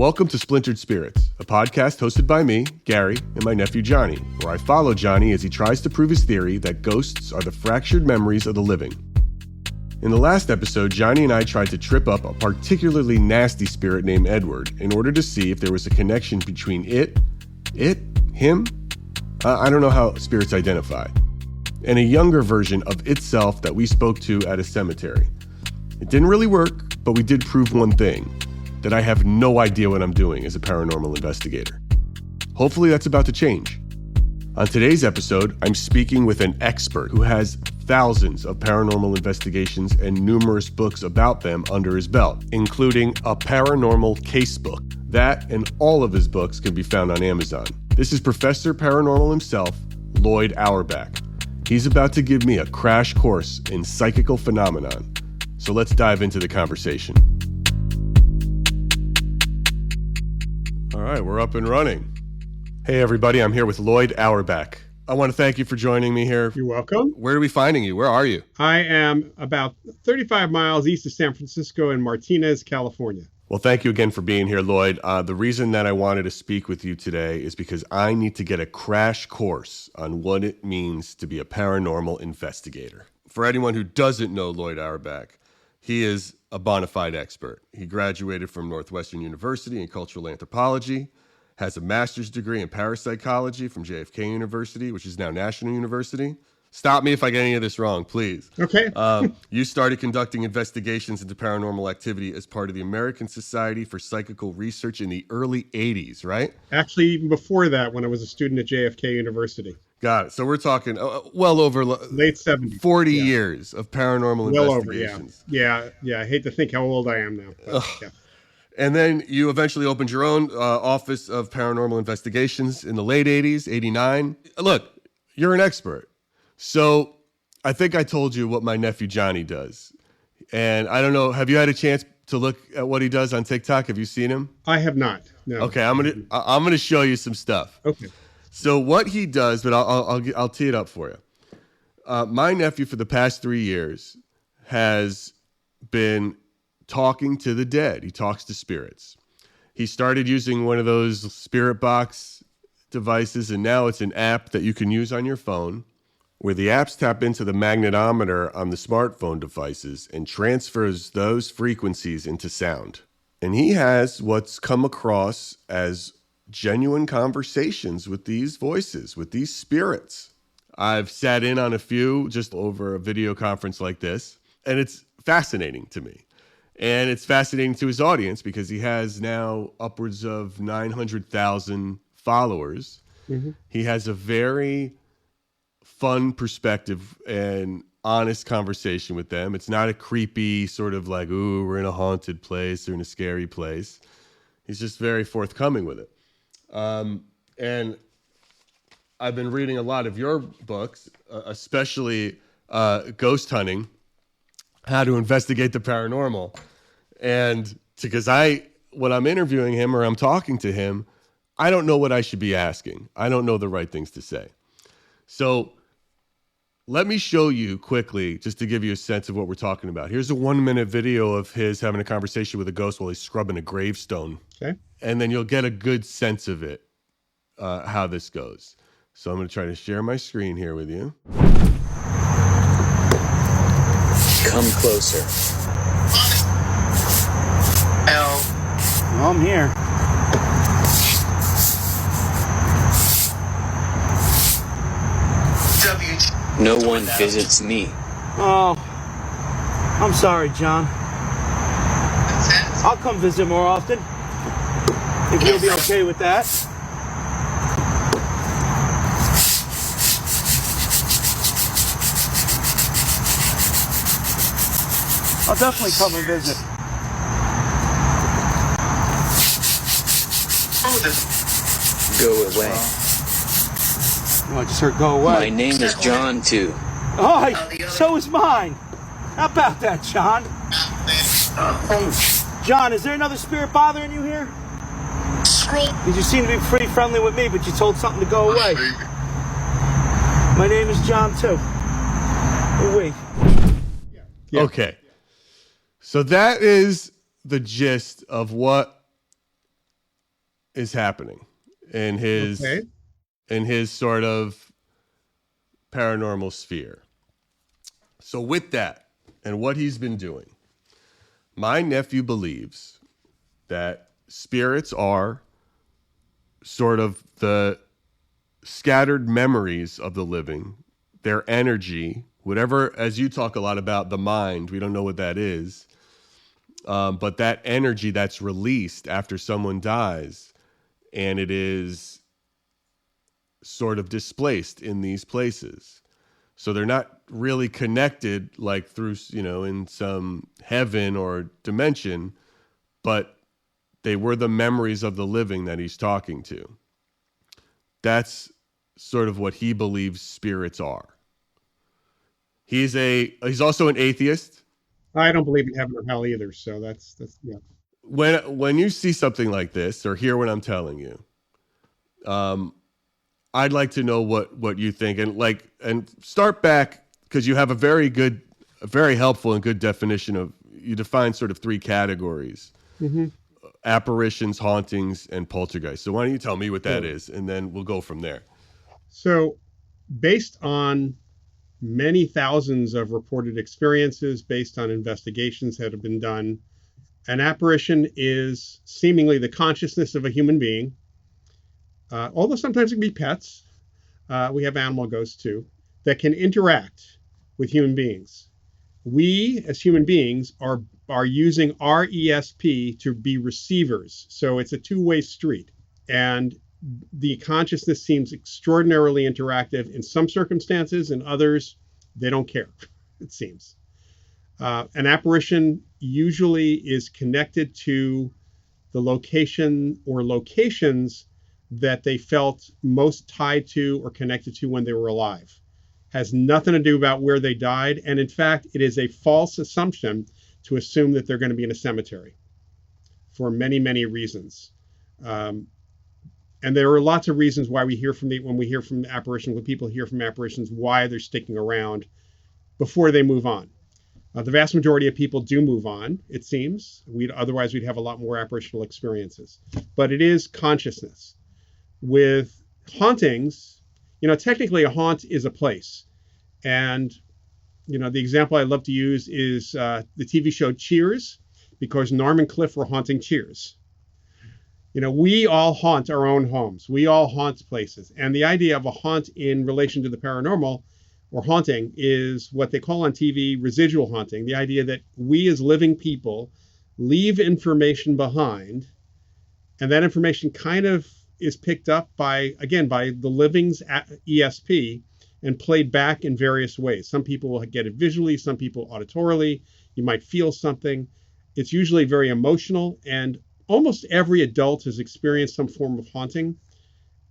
Welcome to Splintered Spirits, a podcast hosted by me, Gary, and my nephew Johnny, where I follow Johnny as he tries to prove his theory that ghosts are the fractured memories of the living. In the last episode, Johnny and I tried to trip up a particularly nasty spirit named Edward in order to see if there was a connection between him? I don't know how spirits identify, and a younger version of itself that we spoke to at a cemetery. It didn't really work, but we did prove one thing, that I have no idea what I'm doing as a paranormal investigator. Hopefully that's about to change. On today's episode, I'm speaking with an expert who has thousands of paranormal investigations and numerous books about them under his belt, including a paranormal casebook. That and all of his books can be found on Amazon. This is Professor Paranormal himself, Loyd Auerbach. He's about to give me a crash course in psychical phenomenon. So let's dive into the conversation. All right, we're up and running. Hey, everybody, I'm here with Loyd Auerbach. I want to thank you for joining me here. You're welcome. Where are we finding you? Where are you? I am about 35 miles east of San Francisco in Martinez, California. Well, thank you again for being here, Loyd. The reason that I wanted to speak with you today is because I need to get a crash course on what it means to be a paranormal investigator. For anyone who doesn't know Loyd Auerbach, he is a bona fide expert. He graduated from Northwestern University in cultural anthropology, has a master's degree in parapsychology from JFK University, which is now National University. Stop me if I get any of this wrong, please. Okay. You started conducting investigations into paranormal activity as part of the American Society for Psychical Research in the early 80s, right? Actually, even before that, when I was a student at JFK University. Got it. So we're talking well over late 70s. 40 years of paranormal investigations. Over, yeah. I hate to think how old I am now. But, yeah. And then you eventually opened your own office of paranormal investigations in the late 80s, 89. Look, you're an expert. So I think I told you what my nephew Johnny does. And I don't know, have you had a chance to look at what he does on TikTok? Have you seen him? I have not. No. Okay, I'm gonna show you some stuff. Okay. So what he does, but I'll tee it up for you. My nephew for the past 3 years has been talking to the dead. He talks to spirits. He started using one of those spirit box devices, and now it's an app that you can use on your phone, where the apps tap into the magnetometer on the smartphone devices and transfers those frequencies into sound. And he has what's come across as genuine conversations with these voices, with these spirits. I've sat in on a few just over a video conference like this, and it's fascinating to me. And it's fascinating to his audience because he has now upwards of 900,000 followers. Mm-hmm. He has a very fun perspective and honest conversation with them. It's not a creepy sort of like, ooh, we're in a haunted place or in a scary place. He's just very forthcoming with it. And I've been reading a lot of your books, especially Ghost Hunting, How to Investigate the Paranormal. And because when I'm interviewing him or I'm talking to him, I don't know what I should be asking. I don't know the right things to say. So let me show you quickly, just to give you a sense of what we're talking about. Here's a 1-minute video of his having a conversation with a ghost while he's scrubbing a gravestone. Okay. And then you'll get a good sense of it, how this goes. So I'm going to try to share my screen here with you. Come closer. Well, I'm here. No one visits me. Oh, I'm sorry, John. I'll come visit more often. If you'll be okay with that. I'll definitely come and visit. Go away. Oh, I just heard go away. My name is John, too. Oh, so is mine. How about that, John? John, is there another spirit bothering you here? Because you seem to be pretty friendly with me, but you told something to go away. My name is John, too. Oh, wait. Yeah. Okay. So that is the gist of what is happening in Okay. his sort of paranormal sphere. So with that and what he's been doing, my nephew believes that spirits are sort of the scattered memories of the living, their energy, whatever, as you talk a lot about the mind, we don't know what that is. But that energy that's released after someone dies, and it is sort of displaced in these places. So they're not really connected like through, in some heaven or dimension, but they were the memories of the living that he's talking to. That's sort of what he believes spirits are. He's also an atheist. I don't believe in heaven or hell either. So that's yeah. When you see something like this or hear what I'm telling you, I'd like to know what you think, and start back, because you have a very helpful and good definition of, you define sort of three categories: apparitions, hauntings, and poltergeist. So why don't you tell me what that is, and then we'll go from there. So, based on many thousands of reported experiences, based on investigations that have been done, an apparition is seemingly the consciousness of a human being. Although sometimes it can be pets. We have animal ghosts too, that can interact with human beings. We, as human beings, are using our ESP to be receivers. So it's a two-way street. And the consciousness seems extraordinarily interactive in some circumstances. In others, they don't care, it seems. An apparition usually is connected to the location or locations that they felt most tied to or connected to when they were alive. Has nothing to do about where they died. And in fact, it is a false assumption to assume that they're going to be in a cemetery for many, many reasons. And there are lots of reasons why when we hear from apparitions, when people hear from apparitions, why they're sticking around before they move on. The vast majority of people do move on, it seems. Otherwise, we'd have a lot more apparitional experiences. But it is consciousness. With hauntings, technically a haunt is a place. And, the example I love to use is the TV show Cheers, because Norm and Cliff were haunting Cheers. We all haunt our own homes. We all haunt places. And the idea of a haunt in relation to the paranormal or haunting is what they call on TV residual haunting. The idea that we as living people leave information behind, and that information kind of is picked up by the living's ESP and played back in various ways. Some people will get it visually, some people auditorily. You might feel something. It's usually very emotional, and almost every adult has experienced some form of haunting,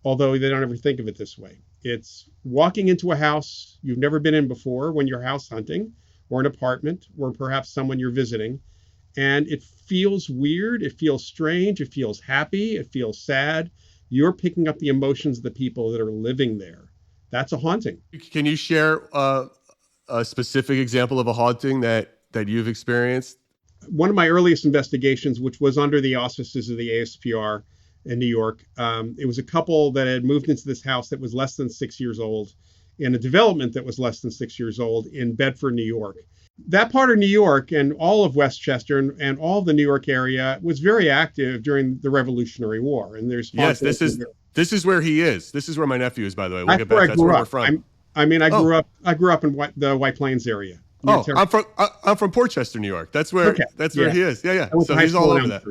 although they don't ever think of it this way. It's walking into a house you've never been in before when you're house hunting, or an apartment, or perhaps someone you're visiting, and it feels weird, it feels strange, it feels happy, it feels sad. You're picking up the emotions of the people that are living there. That's a haunting. Can you share a specific example of a haunting that you've experienced? One of my earliest investigations, which was under the auspices of the ASPR in New York, it was a couple that had moved into this house that was less than 6 years old, in a development that was less than 6 years old in Bedford, New York. That part of New York and all of Westchester and all of the New York area was very active during the Revolutionary War. And there's this is where he is. This is where my nephew is, by the way. We'll get back. That's where we're from. I grew up in the White Plains area. I'm from Portchester, New York. That's where he is. Yeah. So he's all over that.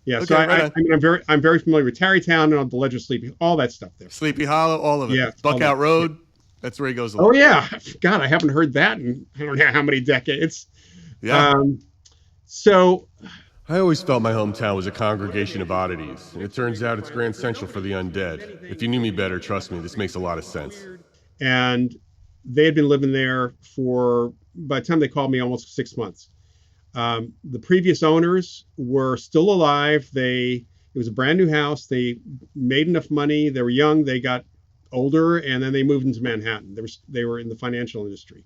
Yeah. Okay, so I'm very familiar with Tarrytown and the Ledge of Sleepy, all that stuff there. Sleepy Hollow, all of it. Yeah, Buckout Road. Yeah. That's where he goes along. Oh yeah. God, I haven't heard that in I don't know how many decades. Yeah. So I always felt my hometown was a congregation of oddities. And it turns out it's Grand Central for the undead. If you knew me better, trust me, this makes a lot of sense. And they had been living there by the time they called me, almost 6 months. The previous owners were still alive. It was a brand new house. They made enough money. They were young. They got older, and then they moved into Manhattan. They were in the financial industry.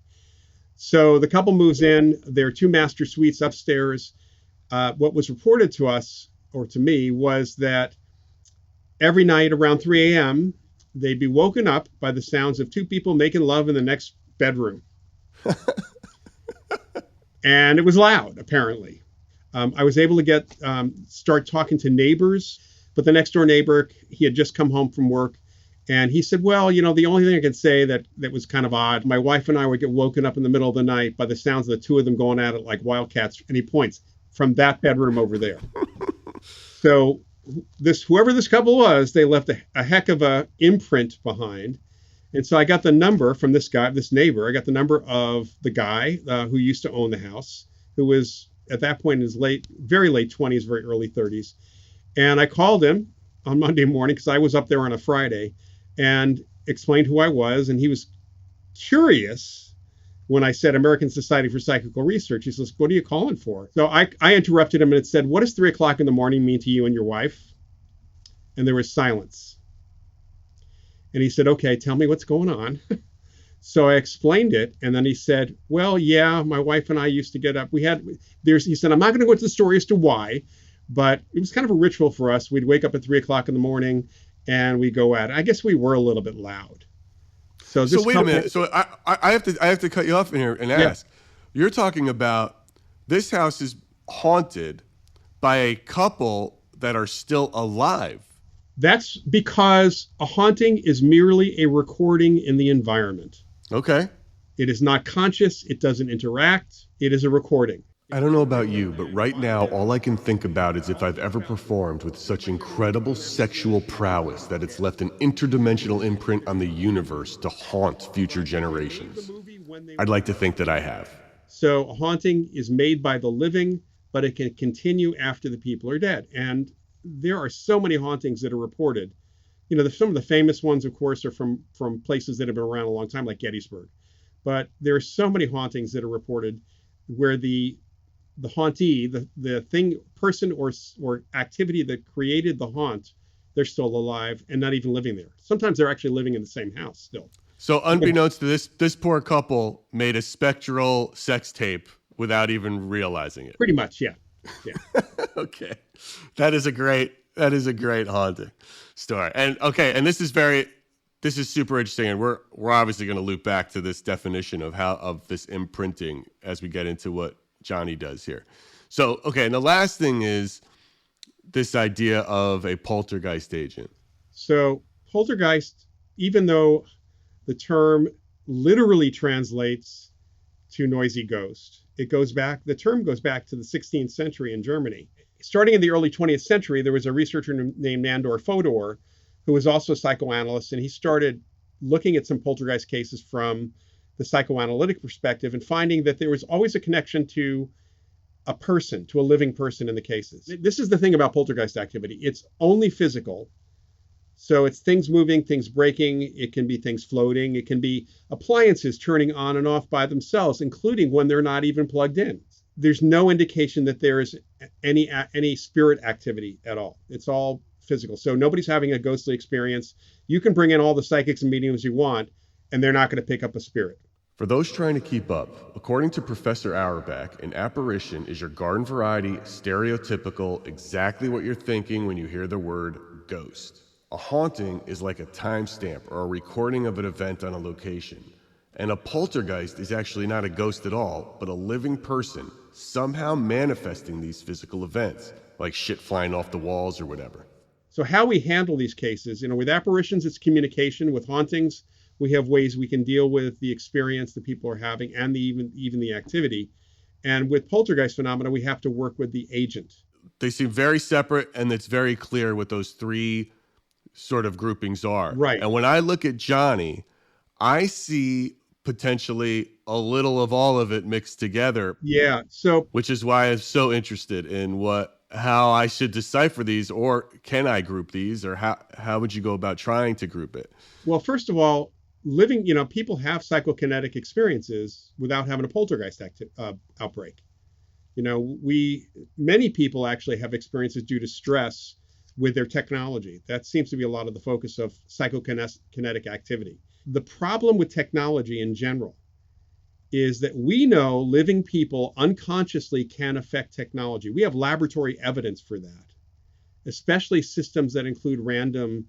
So the couple moves in. There are 2 master suites upstairs. What was reported to us, or to me, was that every night around 3 a.m., they'd be woken up by the sounds of two people making love in the next bedroom. And it was loud, apparently. I was able to start talking to neighbors, but the next door neighbor, he had just come home from work. And he said, well, the only thing I could say that was kind of odd, my wife and I would get woken up in the middle of the night by the sounds of the two of them going at it like wildcats. And he points from that bedroom over there. So whoever this couple was, they left a heck of a imprint behind. And so I got the number from this neighbor. I got the number of the guy who used to own the house, who was at that point in his very late 20s, very early 30s. And I called him on Monday morning because I was up there on a Friday and explained who I was. And he was curious when I said American Society for Psychical Research. He says, what are you calling for? So I interrupted him and it said, what does 3 o'clock in the morning mean to you and your wife? And there was silence. And he said, okay, tell me what's going on. So I explained it. And then he said, well, yeah, my wife and I used to get up. He said, I'm not going to go into the story as to why, but it was kind of a ritual for us. We'd wake up at 3 o'clock in the morning and we go at it. I guess we were a little bit loud. So wait a minute. So I have to cut you off in here and ask. Yeah. You're talking about this house is haunted by a couple that are still alive. That's because a haunting is merely a recording in the environment. Okay. It is not conscious. It doesn't interact. It is a recording. I don't know about you, but right now, all I can think about is if I've ever performed with such incredible sexual prowess that it's left an interdimensional imprint on the universe to haunt future generations. I'd like to think that I have. So a haunting is made by the living, but it can continue after the people are dead. And there are so many hauntings that are reported. Some of the famous ones, of course, are from places that have been around a long time, like Gettysburg. But there are so many hauntings that are reported where the hauntee, the person or activity that created the haunt, they're still alive and not even living there. Sometimes they're actually living in the same house still. So unbeknownst to this poor couple made a spectral sex tape without even realizing it. Pretty much, yeah. Okay. That is a great haunting story. And this is super interesting, and we're obviously going to loop back to this definition of this imprinting as we get into what Johnny does here. So, okay, and the last thing is this idea of a poltergeist agent. So, poltergeist, even though the term literally translates to noisy ghost, the term goes back to the 16th century in Germany. Starting in the early 20th century, there was a researcher named Nandor Fodor, who was also a psychoanalyst, and he started looking at some poltergeist cases from the psychoanalytic perspective and finding that there was always a connection to a person, to a living person in the cases. This is the thing about poltergeist activity. It's only physical. So it's things moving, things breaking. It can be things floating. It can be appliances turning on and off by themselves, including when they're not even plugged in. There's no indication that there is any spirit activity at all. It's all physical. So nobody's having a ghostly experience. You can bring in all the psychics and mediums you want, and they're not going to pick up a spirit. For those trying to keep up, according to Professor Auerbach, an apparition is your garden variety, stereotypical, exactly what you're thinking when you hear the word ghost. A haunting is like a timestamp or a recording of an event on a location. And a poltergeist is actually not a ghost at all, but a living person somehow manifesting these physical events, like shit flying off the walls or whatever. So how we handle these cases, with apparitions, it's communication. With hauntings, we have ways we can deal with the experience that people are having and even the activity. And with poltergeist phenomena, we have to work with the agent. They seem very separate, and it's very clear what those three sort of groupings are. Right. And when I look at Johnny, I see potentially a little of all of it mixed together. Yeah. So, which is why I'm so interested in how I should decipher these, or can I group these, or how would you go about trying to group it? Well, first of all, people have psychokinetic experiences without having a poltergeist outbreak. Many people actually have experiences due to stress with their technology. That seems to be a lot of the focus of psychokinetic activity. The problem with technology in general is that we know living people unconsciously can affect technology. We have laboratory evidence for that. especially systems that include random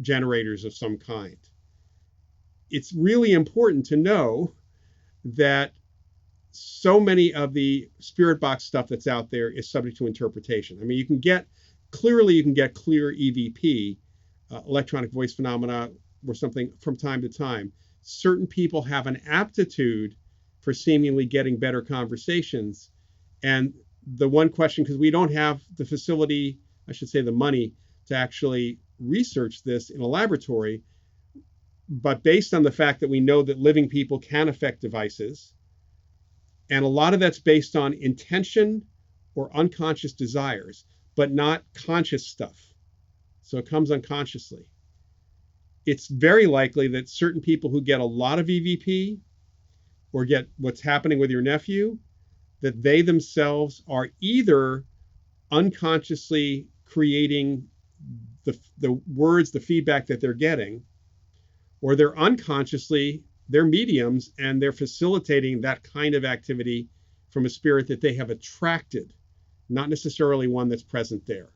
generators of some kind. It's really important to know that so many of the spirit box stuff that's out there is subject to interpretation. I mean, you can get clear EVP, electronic voice phenomena, or something from time to time. Certain people have an aptitude for seemingly getting better conversations. And the one question, because we don't have the facility, I should say the money, to actually research this in a laboratory, but based on the fact that we know that living people can affect devices, and a lot of that's based on intention or unconscious desires, but not conscious stuff. So it comes unconsciously. It's very likely that certain people who get a lot of EVP or get what's happening with your nephew, that they themselves are either unconsciously creating the words, the feedback that they're getting, or they're unconsciously, they're mediums and they're facilitating that kind of activity from a spirit that they have attracted, not necessarily one that's present there.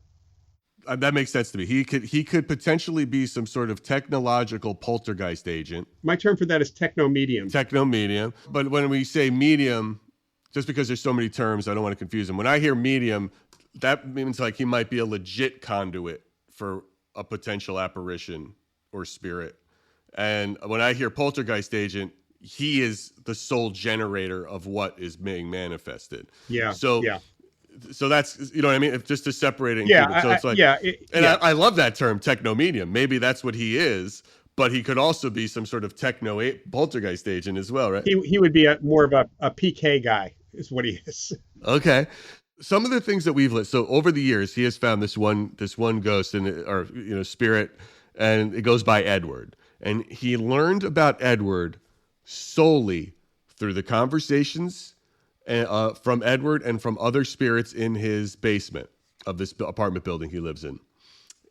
That makes sense to me. He could potentially be some sort of technological poltergeist agent. My term for that is techno-medium. Techno-medium. But when we say medium, just because there's so many terms, I don't want to confuse them. When I hear medium, that means like he might be a legit conduit for a potential apparition or spirit. And when I hear poltergeist agent, he is the sole generator of what is being manifested. Yeah. So that's, you know what I mean? If just to separate it. I love that term, techno-medium. Maybe that's what he is, but he could also be some sort of poltergeist agent as well, right? He would be more of a PK guy is what he is. Okay. Some of the things that we've so over the years, he has found this one ghost spirit, and it goes by Edward. And he learned about Edward solely through the conversations from Edward and from other spirits in his basement of this apartment building he lives in.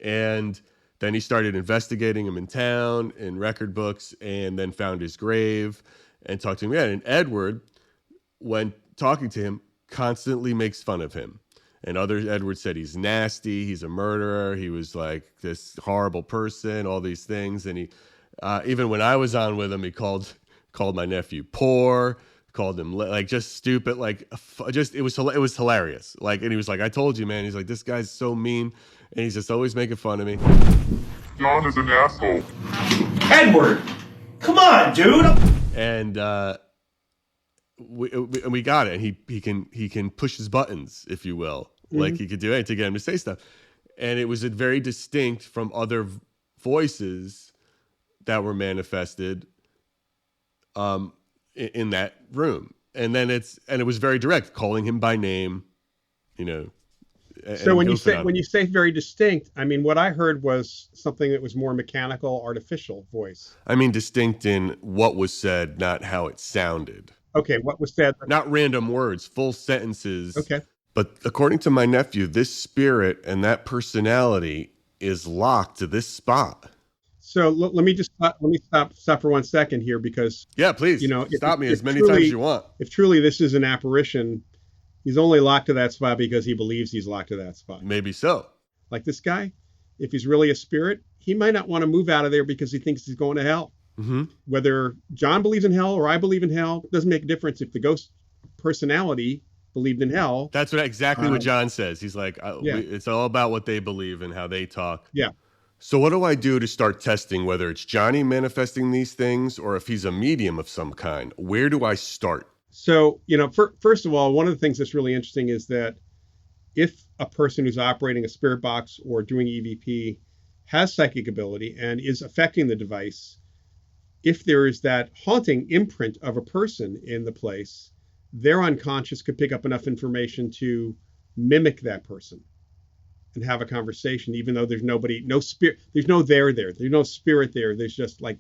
And then he started investigating him in town, in record books, and then found his grave and talked to him again. And Edward, when talking to him, constantly makes fun of him. And Edward said he's nasty, he's a murderer, he was like this horrible person, all these things. And he, even when I was on with him, he called my nephew poor, called him like just stupid, like it was hilarious. Like, and he was like, I told you, man. He's like, this guy's so mean, and he's just always making fun of me. John is an asshole. Edward, come on, dude. And we got it. And he can push his buttons, if you will. Mm-hmm. Like he could do anything to get him to say stuff. And it was very distinct from other voices that were manifested in that room. And then it was very direct, calling him by name, you know. So when you say very distinct, I mean, what I heard was something that was more mechanical, artificial voice. I mean, distinct in what was said, not how it sounded. Okay, what was said? Not random words, full sentences. Okay. But according to my nephew, this spirit and that personality is locked to this spot. So let me stop for 1 second here, because please, stop me as many times as you want. If truly this is an apparition, he's only locked to that spot because he believes he's locked to that spot. Maybe so. Like this guy, if he's really a spirit, he might not want to move out of there because he thinks he's going to hell. Mm-hmm. Whether John believes in hell or I believe in hell, doesn't make a difference if the ghost personality believed in hell. That's exactly what John says. He's like, it's all about what they believe and how they talk. Yeah. So what do I do to start testing whether it's Johnny manifesting these things or if he's a medium of some kind? Where do I start? So, first of all, one of the things that's really interesting is that if a person who's operating a spirit box or doing EVP has psychic ability and is affecting the device, if there is that haunting imprint of a person in the place, their unconscious could pick up enough information to mimic that person and have a conversation, even though there's no spirit, there's no there, there's no spirit there. There's just like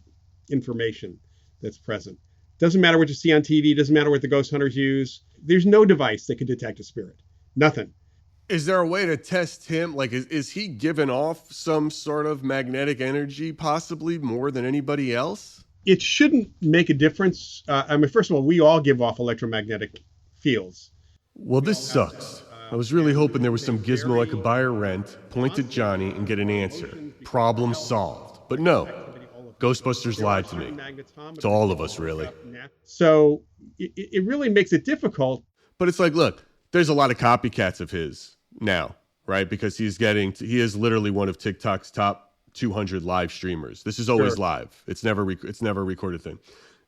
information that's present. Doesn't matter what you see on TV. Doesn't matter what the ghost hunters use. There's no device that can detect a spirit. Nothing. Is there a way to test him? Like, is he giving off some sort of magnetic energy, possibly more than anybody else? It shouldn't make a difference. First of all, we all give off electromagnetic fields. Well, this sucks. I was really hoping there was some gizmo I could buy or rent, point at Johnny, and get an answer. Problem solved. But no, Ghostbusters lied to me. To all of us, really. So it really makes it difficult. But it's like, look, there's a lot of copycats of his now, right? Because he is literally one of TikTok's top 200 live streamers. This is always live. It's never a recorded thing.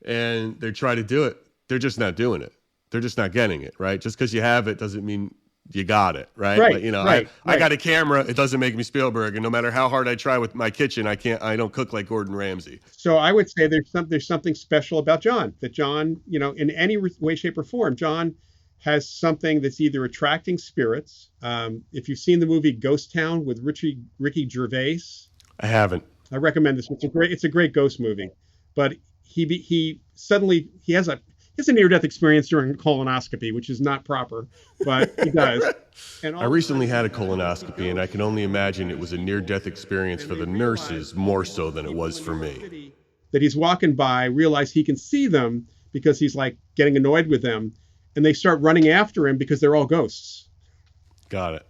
And they try to do it. They're just not doing it. They're just not getting it, right? Just because you have it doesn't mean you got it, right? Right, Like, I got a camera. It doesn't make me Spielberg. And no matter how hard I try with my kitchen, I don't cook like Gordon Ramsay. So I would say there's something special about John, that John, in any way, shape, or form, John has something that's either attracting spirits. If you've seen the movie Ghost Town with Ricky Gervais, I haven't. I recommend this. It's a great ghost movie. But he has a near-death experience during a colonoscopy, which is not proper, but he does. And I recently had a colonoscopy, and I can only imagine it was a near-death experience for the nurses more so than it was for me. That he's walking by, realize he can see them because he's like getting annoyed with them, and they start running after him because they're all ghosts. Got it.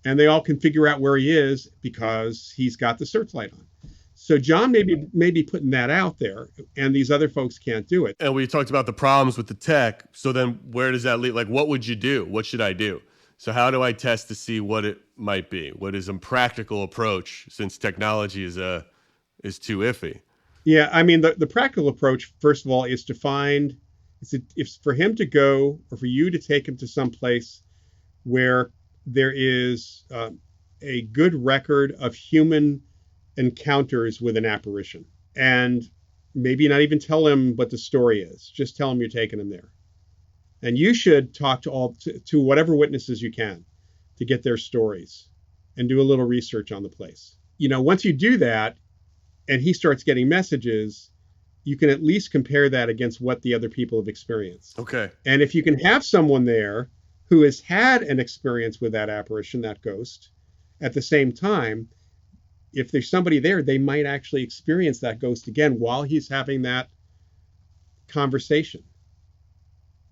And they all can figure out where he is because he's got the searchlight on. So John may be putting that out there, and these other folks can't do it. And we talked about the problems with the tech. So then where does that lead? Like, what would you do? What should I do? So how do I test to see what it might be? What is a practical approach, since technology is too iffy? Yeah, I mean, the practical approach, first of all, is to find, if for him to go, or for you to take him to some place where there is a good record of human encounters with an apparition, and maybe not even tell him what the story is. Just tell him you're taking him there, and you should talk to whatever witnesses you can to get their stories and do a little research on the place. Once you do that, and he starts getting messages, you can at least compare that against what the other people have experienced. Okay. And if you can have someone there who has had an experience with that apparition, that ghost, at the same time, if there's somebody there, they might actually experience that ghost again while he's having that conversation.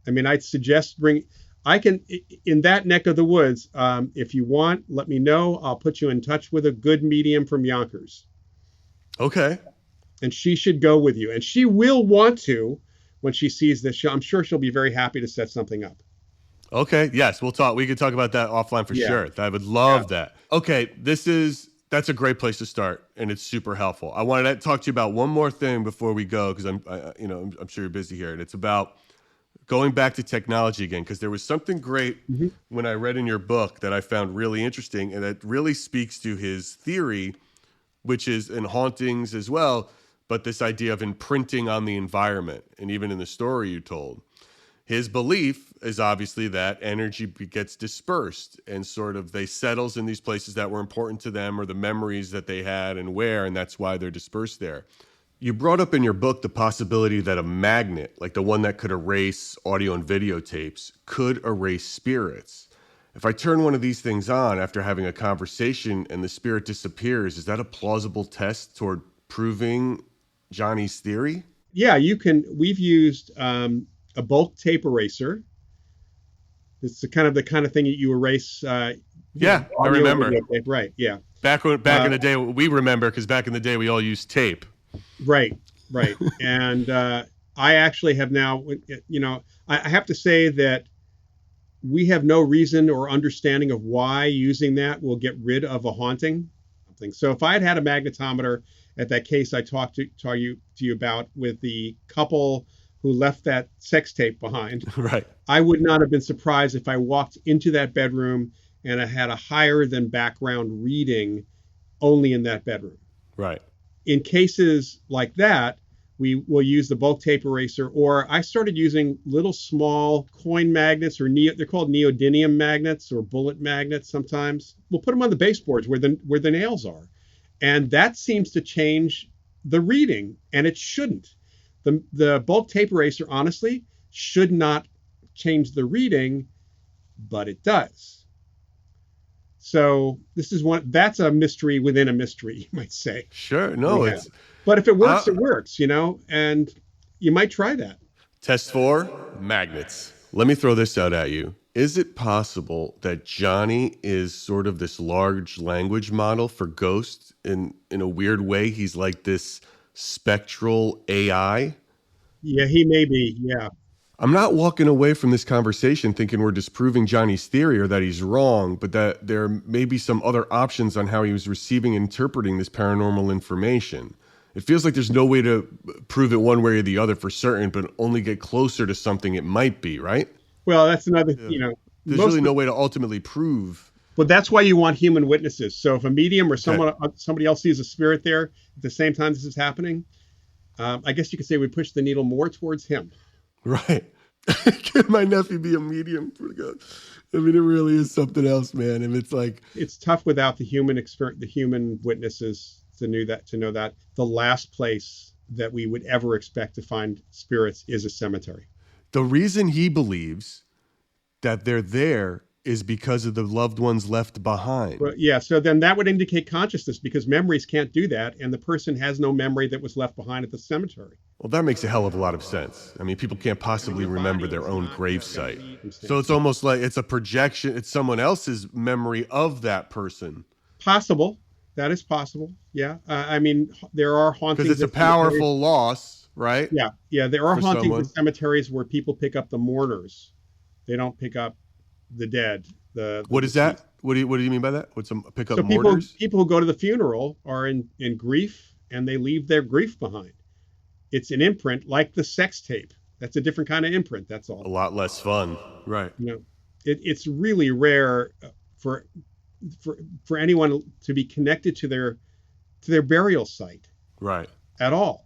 I mean, I'd suggest in that neck of the woods, if you want, let me know. I'll put you in touch with a good medium from Yonkers. Okay. And she should go with you. And she will want to when she sees this. I'm sure she'll be very happy to set something up. Okay. Yes, we'll talk. We could talk about that offline for sure. I would love that. Okay. That's a great place to start, and it's super helpful. I wanted to talk to you about one more thing before we go, because I'm sure you're busy here, and it's about going back to technology again, because there was something great when I read in your book that I found really interesting, and that really speaks to his theory, which is in hauntings as well, but this idea of imprinting on the environment, and even in the story you told. His belief is obviously that energy gets dispersed and sort of they settles in these places that were important to them, or the memories that they had and that's why they're dispersed there. You brought up in your book the possibility that a magnet, like the one that could erase audio and videotapes, could erase spirits. If I turn one of these things on after having a conversation and the spirit disappears, is that a plausible test toward proving Johnny's theory? Yeah, you can. We've used a bulk tape eraser. It's the kind of thing that you erase. I remember. Right. Yeah. Back in the day, we remember, because back in the day we all used tape. Right. And I actually have now. I have to say that we have no reason or understanding of why using that will get rid of a haunting. So if I had a magnetometer at that case I talked to you about with the couple who left that sex tape behind, right, I would not have been surprised if I walked into that bedroom and I had a higher than background reading only in that bedroom. Right. In cases like that, we will use the bulk tape eraser, or I started using little small coin magnets, or they're called neodymium magnets or bullet magnets sometimes. We'll put them on the baseboards where the nails are. And that seems to change the reading, and it shouldn't. The bulk tape eraser, honestly, should not change the reading, but it does. So that's a mystery within a mystery, you might say. Sure. No, but if it works, it works, and you might try that. Test 4, magnets. Let me throw this out at you. Is it possible that Johnny is sort of this large language model for ghosts? In a weird way, he's like this spectral AI? Yeah, he may be. Yeah. I'm not walking away from this conversation thinking we're disproving Johnny's theory or that he's wrong, but that there may be some other options on how he was receiving and interpreting this paranormal information. It feels like there's no way to prove it one way or the other for certain, but only get closer to something it might be, right? Well, that's another, There's really no way to ultimately prove. but that's why you want human witnesses. So if a medium or somebody else sees a spirit there at the same time this is happening, I guess you could say we push the needle more towards him. Right. Can my nephew be a medium? I mean, it really is something else, man. And it's like, It's tough without the human experience, the human witnesses to know that the last place that we would ever expect to find spirits is a cemetery. the reason he believes that they're there is because of the loved ones left behind. Well, yeah, so then that would indicate consciousness because memories can't do that, and the person has no memory that was left behind at the cemetery. Well, that makes a hell of a lot of sense. I mean, people can't possibly remember their own gravesite. So it's almost like it's a projection. It's someone else's memory of that person. Possible. That is possible. Yeah. I mean, there are hauntings. Because it's a powerful loss, right? Yeah. Yeah. There are For hauntings someone. in cemeteries where people pick up the mourners. They don't pick up the dead. What is that? What do you mean by that? What's some pick up So mourners? people who go to the funeral are in grief and they leave their grief behind. It's an imprint like the sex tape. That's a different kind of imprint. That's all. A lot less fun, right? It's really rare for anyone to be connected to their burial site Right. at all.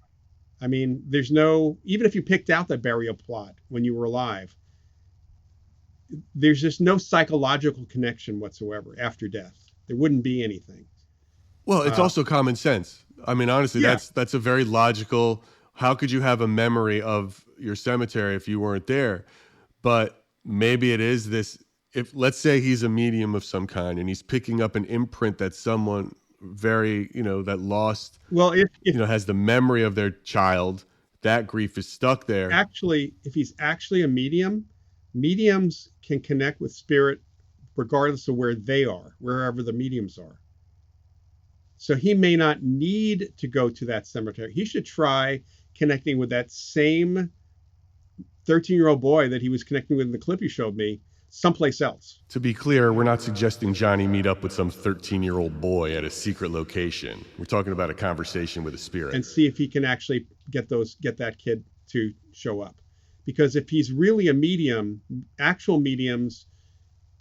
I mean, there's no, even if you picked out the burial plot when you were alive, there's just no psychological connection whatsoever after death. There wouldn't be anything. Well, it's also common sense. I mean, honestly, Yeah. that's a very logical. How could you have a memory of your cemetery if you weren't there? But maybe it is this. If let's say he's a medium of some kind and he's picking up an imprint that someone very, that lost, Well, if has the memory of their child, that grief is stuck there. actually, if he's actually a medium, mediums can connect with spirit regardless of where they are, wherever the mediums are. So he may not need to go to that cemetery. He should try connecting with that same 13-year-old boy that he was connecting with in the clip you showed me someplace else. To be clear, we're not suggesting Johnny meet up with some 13-year-old boy at a secret location. We're talking about a conversation with a spirit. And see if he can actually get that kid to show up. Because if he's really a medium, actual mediums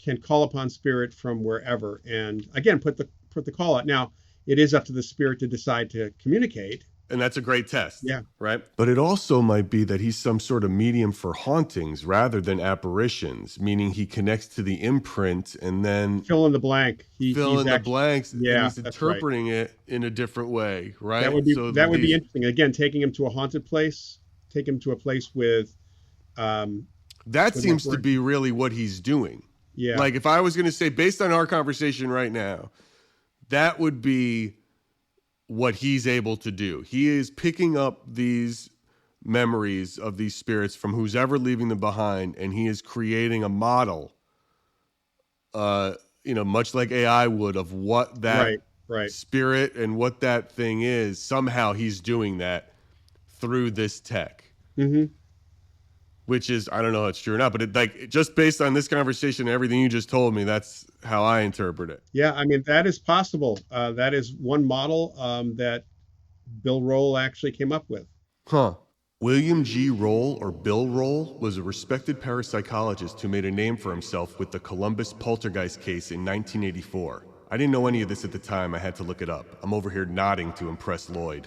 can call upon spirit from wherever and again put the call out. Now, it is up to the spirit to decide to communicate. And that's a great test. Yeah. Right? But it also might be that he's some sort of medium for hauntings rather than apparitions, meaning he connects to the imprint and then Fill in the blank. fill in the blanks Yeah, and he's that's right. interpreting it in a different way, right? That would be So that would be these- interesting. Again, taking him to a haunted place, take him to a place with That With seems to word. be really what he's doing. yeah. Like if I was going to say, based on our conversation right now, that would be what he's able to do. He is picking up these memories of these spirits from who's ever leaving them behind, and he is creating a model, much like AI would, of what that right. spirit and what that thing is. Somehow he's doing that through this tech. Mm-hmm. Which is, I don't know if it's true or not, but just based on this conversation and everything you just told me, that's how I interpret it. Yeah, I mean, that is possible. That is one model that Bill Roll actually came up with. Huh. William G. Roll, or Bill Roll, was a respected parapsychologist who made a name for himself with the Columbus poltergeist case in 1984. I didn't know any of this at the time. I had to look it up. I'm over here nodding to impress Loyd.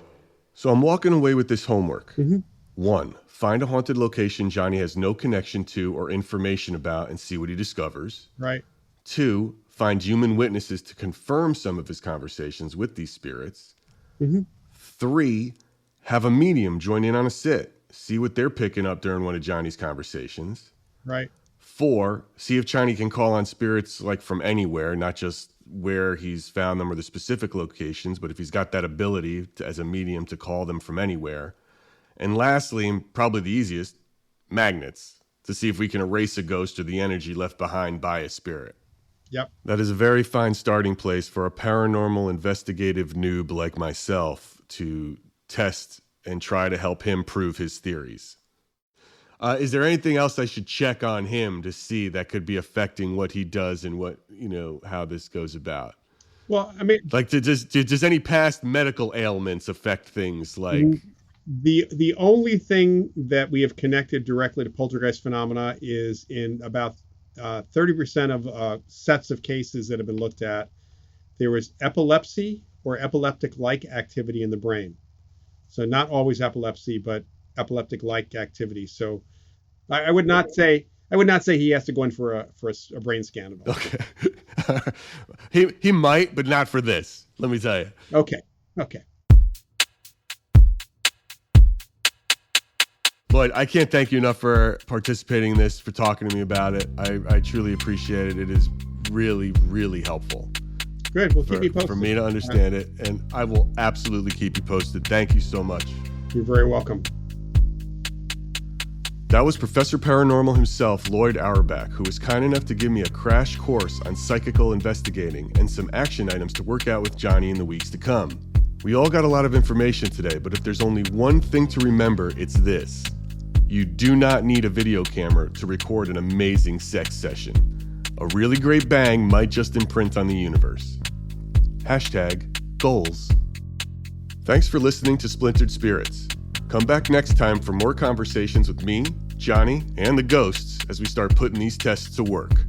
So I'm walking away with this homework. Mm-hmm. 1, find a haunted location Johnny has no connection to or information about and see what he discovers. Right. 2, find human witnesses to confirm some of his conversations with these spirits. Mm-hmm. 3, have a medium join in on a sit. See what they're picking up during one of Johnny's conversations. Right. 4, see if Johnny can call on spirits like from anywhere, not just where he's found them or the specific locations, but if he's got that ability as a medium to call them from anywhere. And lastly, and probably the easiest, magnets. to see if we can erase a ghost or the energy left behind by a spirit. Yep. That is a very fine starting place for a paranormal investigative noob like myself to test and try to help him prove his theories. Is there anything else I should check on him to see that could be affecting what he does and what, how this goes about? Well, I mean, like, does any past medical ailments affect things like? The only thing that we have connected directly to poltergeist phenomena is in about 30% of sets of cases that have been looked at, there was epilepsy or epileptic-like activity in the brain. So not always epilepsy, but epileptic-like activity. So I would not say he has to go in for a brain scan at all. Okay. he might, but not for this. Let me tell you. Okay. Loyd, I can't thank you enough for participating in this, for talking to me about it. I truly appreciate it. It is really, really helpful. Good. We'll keep you posted. For me to understand it, and I will absolutely keep you posted. Thank you so much. You're very welcome. That was Professor Paranormal himself, Loyd Auerbach, who was kind enough to give me a crash course on psychical investigating and some action items to work out with Johnny in the weeks to come. We all got a lot of information today, but if there's only one thing to remember, it's this. You do not need a video camera to record an amazing sex session. A really great bang might just imprint on the universe. #goals. Thanks for listening to Splintered Spirits. Come back next time for more conversations with me, Johnny, and the ghosts as we start putting these tests to work.